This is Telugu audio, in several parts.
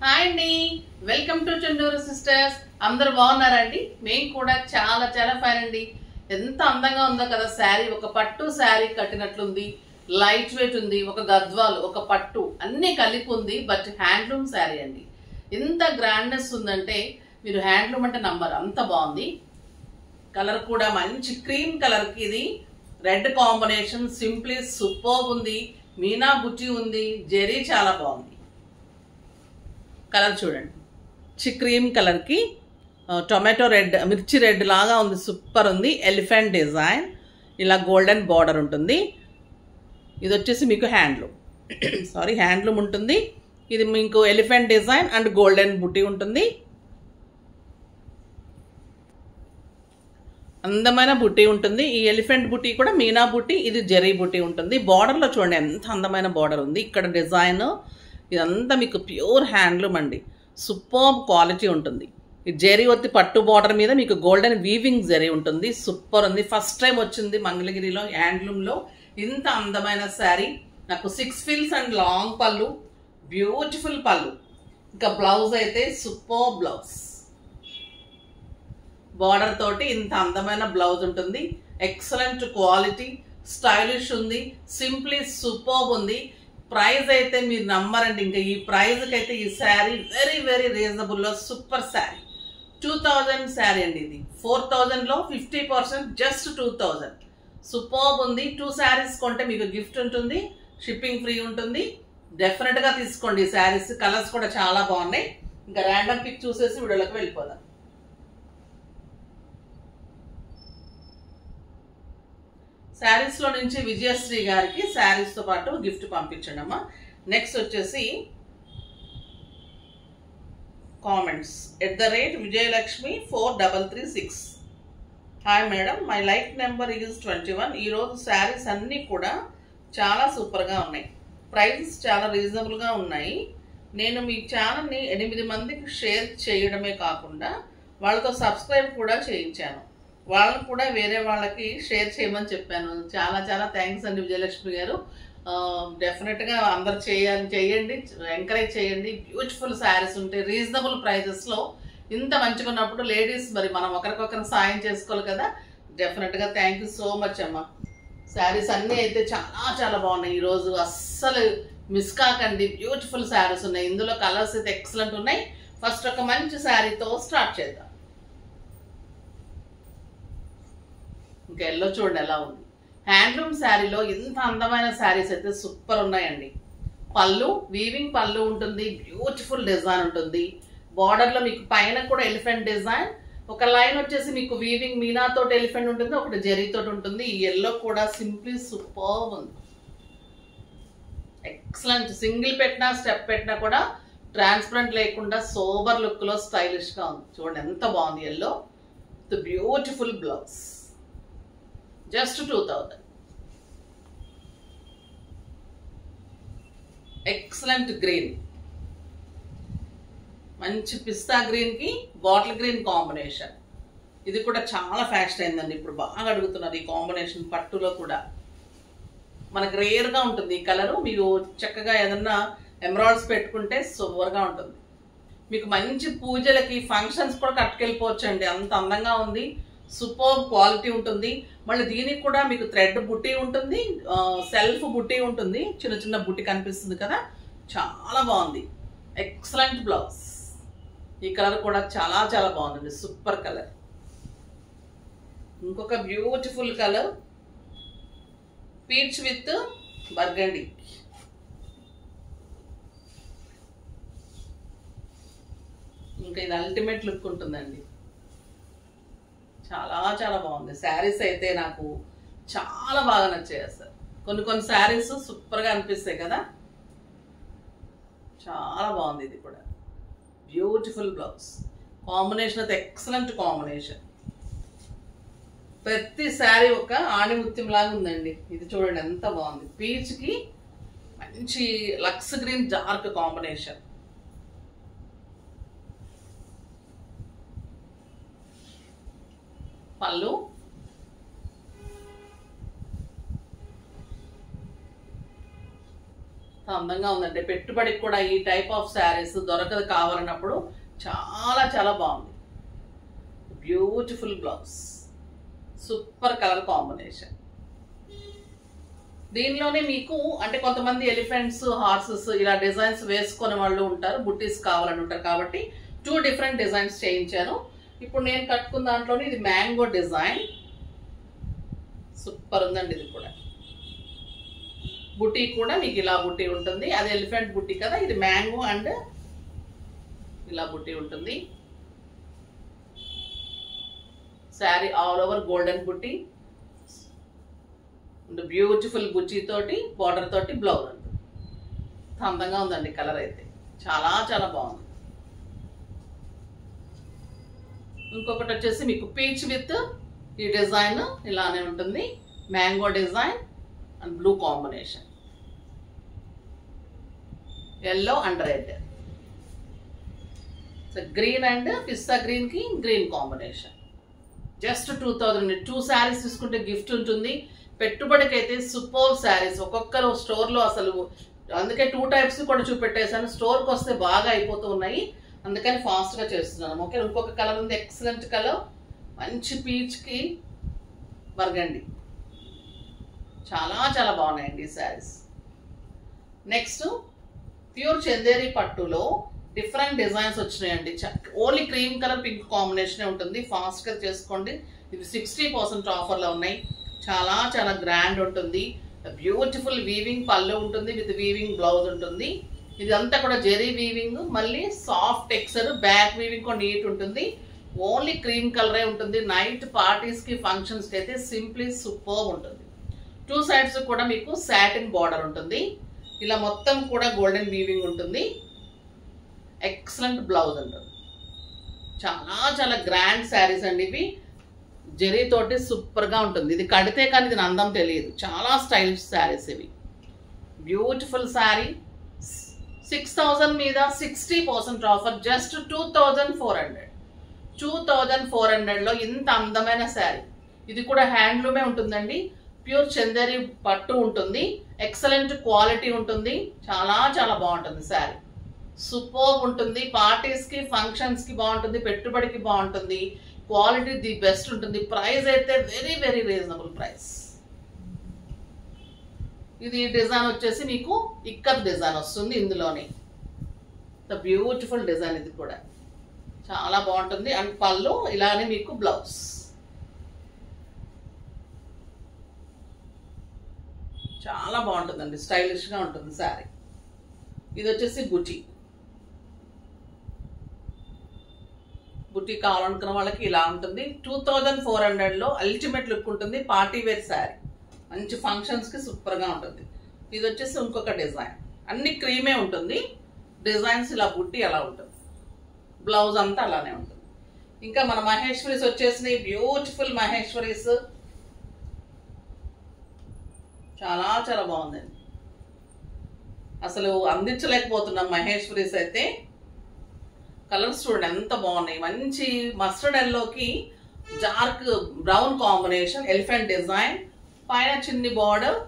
హాయ్ అండి, వెల్కమ్ టు చండూరు సిస్టర్స్. అందరు బాగున్నారా అండి? మేము కూడా చాలా చాలా ఫైన్ అండి. ఎంత అందంగా ఉందో కదా శారీ. ఒక పట్టు శారీ కట్టినట్లుంది, లైట్ వెయిట్ ఉంది, ఒక గద్వాలు ఒక పట్టు అన్నీ కలిపి ఉంది. బట్ హ్యాండ్లూమ్ శారీ అండి. ఎంత గ్రాండ్నెస్ ఉందంటే మీరు హ్యాండ్లూమ్ అంటే నమ్మరు, అంత బాగుంది. కలర్ కూడా మంచి క్రీమ్ కలర్కి ఇది రెడ్ కాంబినేషన్, సింప్లీ సూపర్బ్ ఉంది. మీనా బుట్టి ఉంది, జెరీ చాలా బాగుంది. కలర్ చూడండి, క్రీమ్ కలర్కి టొమాటో రెడ్, మిర్చి రెడ్ లాగా ఉంది, సూపర్ ఉంది. ఎలిఫెంట్ డిజైన్, ఇలా గోల్డెన్ బార్డర్ ఉంటుంది. ఇది వచ్చేసి మీకు హ్యాండ్లూమ్ ఉంటుంది. ఇది మీకు ఎలిఫెంట్ డిజైన్ అండ్ గోల్డెన్ బుట్టి ఉంటుంది. అందమైన బుట్టి ఉంటుంది. ఈ ఎలిఫెంట్ బుట్టి కూడా మీనా బుట్టి, ఇది జెరీ బుట్టి ఉంటుంది. బార్డర్లో చూడండి ఎంత అందమైన బార్డర్ ఉంది. ఇక్కడ డిజైన్ ఇదంతా మీకు ప్యూర్ హ్యాండ్లూమ్ అండి, సూపర్బ్ క్వాలిటీ ఉంటుంది. ఈ జెరీ వచ్చి పట్టు బార్డర్ మీద మీకు గోల్డెన్ వీవింగ్ జెరీ ఉంటుంది, సూపర్ ఉంది. ఫస్ట్ టైం వచ్చింది మంగళగిరిలో హ్యాండ్లూమ్లో ఇంత అందమైన శారీ. నాకు 6 ఫిల్స్ అండ్ లాంగ్ పళ్ళు, బ్యూటిఫుల్ పళ్ళు. ఇంకా బ్లౌజ్ అయితే సూపర్ బ్లౌజ్, బార్డర్ తోటి ఇంత అందమైన బ్లౌజ్ ఉంటుంది. ఎక్సలెంట్ క్వాలిటీ, స్టైలిష్ ఉంది, సింప్లీ సూపర్బ్ ఉంది. ప్రైస్ అయితే మీరు నమ్మరండి. ఇంకా ఈ ప్రైజ్కి అయితే ఈ శారీ వెరీ వెరీ రీజనబుల్లో సూపర్ శారీ. 2000 శారీ అండి ఇది. 4000లో 50%, జస్ట్ 2000. సూపర్బ్ ఉంది. 2 శారీస్ కొంటే మీకు గిఫ్ట్ ఉంటుంది, షిప్పింగ్ ఫ్రీ ఉంటుంది. డెఫినెట్గా తీసుకోండి ఈ శారీస్. కలర్స్ కూడా చాలా బాగున్నాయి. ఇంకా ర్యాండమ్ పిక్ చూసేసి వీడియోలోకి వెళ్ళిపోదాం. శారీస్లో నుంచి విజయశ్రీ గారికి శారీస్తో పాటు గిఫ్ట్ పంపించండి అమ్మా. నెక్స్ట్ వచ్చేసి comments @Vijayalakshmi 4336. Hi madam, my like number is 21. ఈరోజు శారీస్ అన్నీ కూడా చాలా సూపర్గా ఉన్నాయి. ప్రైజెస్ చాలా రీజనబుల్గా ఉన్నాయి. నేను మీ ఛానల్ని 8 మందికి షేర్ చేయడమే కాకుండా వాళ్ళతో సబ్స్క్రైబ్ కూడా చేయించాను. వాళ్ళని కూడా వేరే వాళ్ళకి షేర్ చేయమని చెప్పాను. చాలా చాలా థ్యాంక్స్ అండి విజయలక్ష్మి గారు. డెఫినెట్గా అందరు చేయండి, ఎంకరేజ్ చేయండి. బ్యూటిఫుల్ శారీస్ ఉంటాయి రీజనబుల్ ప్రైజెస్లో. ఇంత మంచిగా ఉన్నప్పుడు లేడీస్ మరి మనం ఒకరికొకరు సాయం చేసుకోవాలి కదా. డెఫినెట్గా థ్యాంక్ యూ సో మచ్ అమ్మ. శారీస్ అన్నీ అయితే చాలా చాలా బాగున్నాయి. ఈరోజు అస్సలు మిస్ కాకండి, బ్యూటిఫుల్ శారీస్ ఉన్నాయి. ఇందులో కలర్స్ అయితే ఎక్సలెంట్ ఉన్నాయి. ఫస్ట్ ఒక మంచి శారీతో స్టార్ట్ చేద్దాం. ఇంకా ఎల్లో చూడండి ఎలా ఉంది. హ్యాండ్లూమ్ శారీలో ఇంత అందమైన శారీస్ అయితే సూపర్ ఉన్నాయండి. పళ్ళు వీవింగ్ పళ్ళు ఉంటుంది, బ్యూటిఫుల్ డిజైన్ ఉంటుంది. బార్డర్లో మీకు పైన కూడా ఎలిఫెంట్ డిజైన్, ఒక లైన్ వచ్చేసి మీకు వీవింగ్ మీనా తోటి ఎలిఫెంట్ ఉంటుంది, ఒకటి జెరీ తోటి ఉంటుంది. ఈ ఎల్లో కూడా సింప్లీ సూపర్ ఉంది, ఎక్సలెంట్. సింగిల్ పెట్టినా స్టెప్ పెట్టినా కూడా ట్రాన్స్పరెంట్ లేకుండా సోబర్ లుక్లో స్టైలిష్గా ఉంది. చూడండి ఎంత బాగుంది. Yellow with beautiful blouse, just 2000. Excellent green, మంచి పిస్తా గ్రీన్కి బాటిల్ గ్రీన్ కాంబినేషన్. ఇది కూడా చాలా ఫ్యాషన్ అయిందండి, ఇప్పుడు బాగా అడుగుతున్నారు ఈ కాంబినేషన్. పట్టులో కూడా మనకు రేర్గా ఉంటుంది ఈ కలరు. మీకు చక్కగా ఏదన్నా ఎమరాల్డ్స్ పెట్టుకుంటే సూపర్గా ఉంటుంది. మీకు మంచి పూజలకి ఫంక్షన్స్ కూడా కట్టుకెళ్ళిపోవచ్చు అండి, అంత అందంగా ఉంది. సూపర్ క్వాలిటీ ఉంటుంది. మళ్ళీ దీనికి కూడా మీకు థ్రెడ్ బుట్టి ఉంటుంది, సెల్ఫ్ బుట్టి ఉంటుంది, చిన్న చిన్న బుట్టి కనిపిస్తుంది కదా, చాలా బాగుంది. Excellent blouse. ఈ కలర్ కూడా చాలా చాలా బాగుందండి, సూపర్ కలర్. ఇంకొక beautiful colour peach with burgundy. ఇంకా ఇది అల్టిమేట్ లుక్ ఉంటుందండి, చాలా చాలా బాగుంది. శారీస్ అయితే నాకు చాలా బాగా నచ్చాయి అసలు. కొన్ని శారీస్ సూపర్గా అనిపిస్తాయి కదా, చాలా బాగుంది. ఇది కూడా బ్యూటిఫుల్ బ్లౌజ్ కాంబినేషన్ అయితే ఎక్సలెంట్ కాంబినేషన్. ప్రతి శారీ ఒక ఆణిముత్యం లాగా ఉందండి. ఇది చూడండి ఎంత బాగుంది. పీచ్కి మంచి లక్స్ గ్రీన్ డార్క్ కాంబినేషన్. పళ్ళు అందంగా ఉందండి. పెట్టుబడికి కూడా ఈ టైప్ ఆఫ్ శారీస్ దొరకదు కావాలన్నప్పుడు చాలా చాలా బాగుంది. Beautiful blouse, super colour combination. దీనిలోనే మీకు అంటే కొంతమంది ఎలిఫెంట్స్, హార్సెస్ ఇలా డిజైన్స్ వేసుకునే వాళ్ళు ఉంటారు, బుట్టీస్ కావాలని ఉంటారు. కాబట్టి 2 డిఫరెంట్ డిజైన్స్ చేయించాను. ఇప్పుడు నేను కట్టుకున్న దాంట్లోనే ఇది మ్యాంగో డిజైన్, సూపర్ ఉందండి. ఇది కూడా బుట్టి కూడా మీకు ఇలా బుట్టి ఉంటుంది. అది ఎలిఫెంట్ బుట్టి కదా, ఇది మ్యాంగో అండ్ ఇలా బుట్టి ఉంటుంది. శారీ ఆల్ ఓవర్ గోల్డెన్ బుట్టి, బ్యూటిఫుల్ బుచ్చి తోటి బార్డర్ తోటి బ్లౌజ్ ఉంటుంది. అందంగా ఉందండి. కలర్ అయితే చాలా చాలా బాగుంది. ఇంకొకటి వచ్చేసి మీకు పీచ్ విత్ ఈ డిజైన్ ఇలానే ఉంటుంది. Mango design and blue combination, yellow and red. So green and pista green కి గ్రీన్ కాంబినేషన్. జస్ట్ 2000. 2 శారీస్ తీసుకుంటే గిఫ్ట్ ఉంటుంది. పెట్టుబడికి అయితే సూపర్ శారీస్. ఒక్కొక్కరు స్టోర్లో అసలు అందుకే 2 టైప్స్ కూడా చూపెట్టేశాను. స్టోర్కి వస్తే బాగా అయిపోతూ ఉన్నాయి, అందుకని ఫాస్ట్గా చేస్తున్నాను. ఓకే, ఇంకొక కలర్ ఉంది, ఎక్సలెంట్ కలర్, మంచి పీచ్కి బర్గండి. చాలా చాలా బాగున్నాయండి ఈ శారీస్. నెక్స్ట్ ప్యూర్ చందేరి పట్టులో డిఫరెంట్ డిజైన్స్ వచ్చినాయండి. ఓన్లీ క్రీమ్ కలర్ పింక్ కాంబినేషనే ఉంటుంది. ఫాస్ట్గా చేసుకోండి. ఇవి 60% ఆఫర్లో ఉన్నాయి. చాలా చాలా గ్రాండ్ ఉంటుంది. బ్యూటిఫుల్ వీవింగ్ పళ్ళు ఉంటుంది, విత్ వీవింగ్ బ్లౌజ్ ఉంటుంది. ఇదంతా కూడా జెరీ వీవింగ్, మళ్ళీ సాఫ్ట్ టెక్స్చర్, బ్యాక్ వీవింగ్ కూడా నీట్ ఉంటుంది. ఓన్లీ క్రీమ్ కలరే ఉంటుంది. నైట్ పార్టీస్కి, ఫంక్షన్స్కి అయితే సింప్లీ సూపర్ ఉంటుంది. 2 సైడ్స్ కూడా మీకు సాటిన్ బార్డర్ ఉంటుంది. ఇలా మొత్తం కూడా గోల్డెన్ వీవింగ్ ఉంటుంది. ఎక్సలెంట్ బ్లౌజ్ ఉంటుంది. చాలా చాలా గ్రాండ్ శారీస్ అండి ఇవి. జెరీ తోటి సూపర్గా ఉంటుంది. ఇది కడితే కానీ ఇది అందం తెలియదు. చాలా స్టైలిష్ శారీస్ ఇవి. బ్యూటిఫుల్ శారీ. 6000 మీద 60% ఆఫర్, జస్ట్ 2400. 2400లో ఇంత అందమైన శారీ. ఇది కూడా హ్యాండ్లూమే ఉంటుందండి. ప్యూర్ చందేరి పట్టు ఉంటుంది. ఎక్సలెంట్ క్వాలిటీ ఉంటుంది. చాలా చాలా బాగుంటుంది శారీ. సూపర్ ఉంటుంది. పార్టీస్కి, ఫంక్షన్స్కి బాగుంటుంది. పెట్టుబడికి బాగుంటుంది. క్వాలిటీ ది బెస్ట్ ఉంటుంది. ప్రైస్ అయితే వెరీ వెరీ రీజనబుల్ ప్రైస్. ఇది డిజైన్ వచ్చేసి మీకు ఇక్కత్ డిజైన్ వస్తుంది ఇందులోనే. The beautiful design. ఇది కూడా చాలా బాగుంటుంది. అండ్ పళ్ళు ఇలానే మీకు బ్లౌజ్. చాలా బాగుంటుందండి. స్టైలిష్గా ఉంటుంది శారీ. ఇది వచ్చేసి బుటీ. బుటీ కావాలనుకున్న వాళ్ళకి ఇలా ఉంటుంది. 2400లో అల్టిమేట్ లుక్ ఉంటుంది. పార్టీ వేర్ శారీ, మంచి ఫంక్షన్స్కి సూపర్గా ఉంటుంది. ఇది వచ్చేసి ఇంకొక డిజైన్. అన్ని క్రీమే ఉంటుంది. డిజైన్స్ ఇలా బుట్టి అలా ఉంటుంది. బ్లౌజ్ అంతా అలానే ఉంటుంది. ఇంకా మన మహేశ్వరీస్ వచ్చేసినాయి. బ్యూటిఫుల్ మహేశ్వరీస్. చాలా చాలా బాగుందండి. అసలు అందించలేకపోతున్నాం మహేశ్వరీస్ అయితే. కలర్స్ చూడండి ఎంత బాగున్నాయి. మంచి మస్టర్డ్ ఎల్లోకి dark brown combination, elephant design, పైన చిన్ని బార్డర్.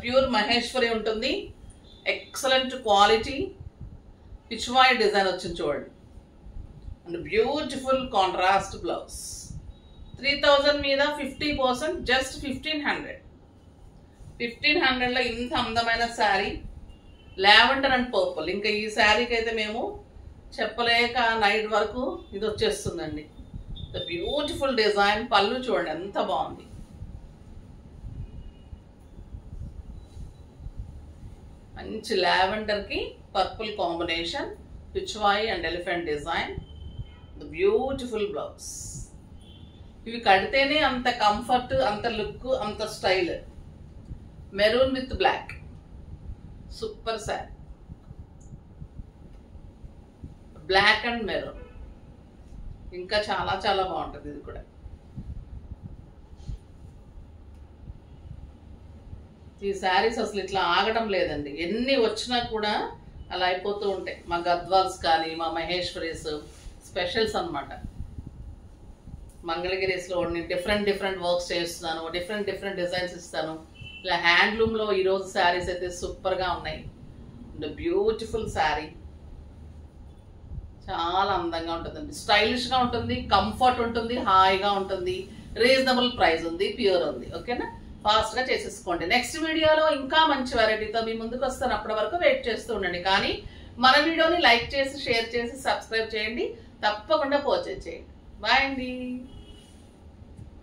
ప్యూర్ మహేశ్వరి ఉంటుంది. Excellent quality. పిచ్వాయ్ డిజైన్ వచ్చింది చూడండి. And beautiful contrast blouse. 3000 మీద 50%, జస్ట్ 1500. 1500లో ఇంత అందమైన శారీ. Lavender and purple. ఇంకా ఈ శారీకి అయితే మేము చెప్పలేక నైట్ వరకు ఇది వచ్చేస్తుందండి. The beautiful design. పళ్ళు చూడండి ఎంత బాగుంది. మంచి లావెండర్కి purple combination, Pichwai and elephant design. The beautiful blouse. ఇవి కడితేనే అంత కంఫర్ట్, అంత లుక్, అంత style. Maroon with black, super sari. Black and maroon ఇంకా చాలా చాలా బాగుంటుంది. ఇది కూడా ఈ శారీస్ అసలు ఇట్లా ఆగడం లేదండి. ఎన్ని వచ్చినా కూడా అలా అయిపోతూ ఉంటాయి. మా గద్వాల్స్ కానీ మా మహేశ్వరీస్ స్పెషల్స్ అనమాట. మంగళగిరిస్లో డిఫరెంట్ వర్క్స్ చేస్తున్నాను. డిఫరెంట్ డిజైన్స్ ఇస్తాను. ఇలా హ్యాండ్లూమ్లో ఈరోజు శారీస్ అయితే సూపర్గా ఉన్నాయి. బ్యూటిఫుల్ శారీ, చాలా అందంగా ఉంటుందండి, స్టైలిష్గా ఉంటుంది, కంఫర్ట్ ఉంటుంది, హాయిగా ఉంటుంది, రీజనబుల్ ప్రైస్ ఉంది, ప్యూర్ ఉంది. ఓకేనా, ఫాస్ట్గా చేసేసుకోండి. నెక్స్ట్ వీడియోలో ఇంకా మంచి వెరైటీతో మీ ముందుకు వస్తాను. అప్పటి వరకు వెయిట్ చేస్తూ ఉండండి. కానీ మన వీడియోని లైక్ చేసి, షేర్ చేసి, సబ్స్క్రైబ్ చేయండి. తప్పకుండా పర్చేజ్ చేయండి. బాయ్ అండి.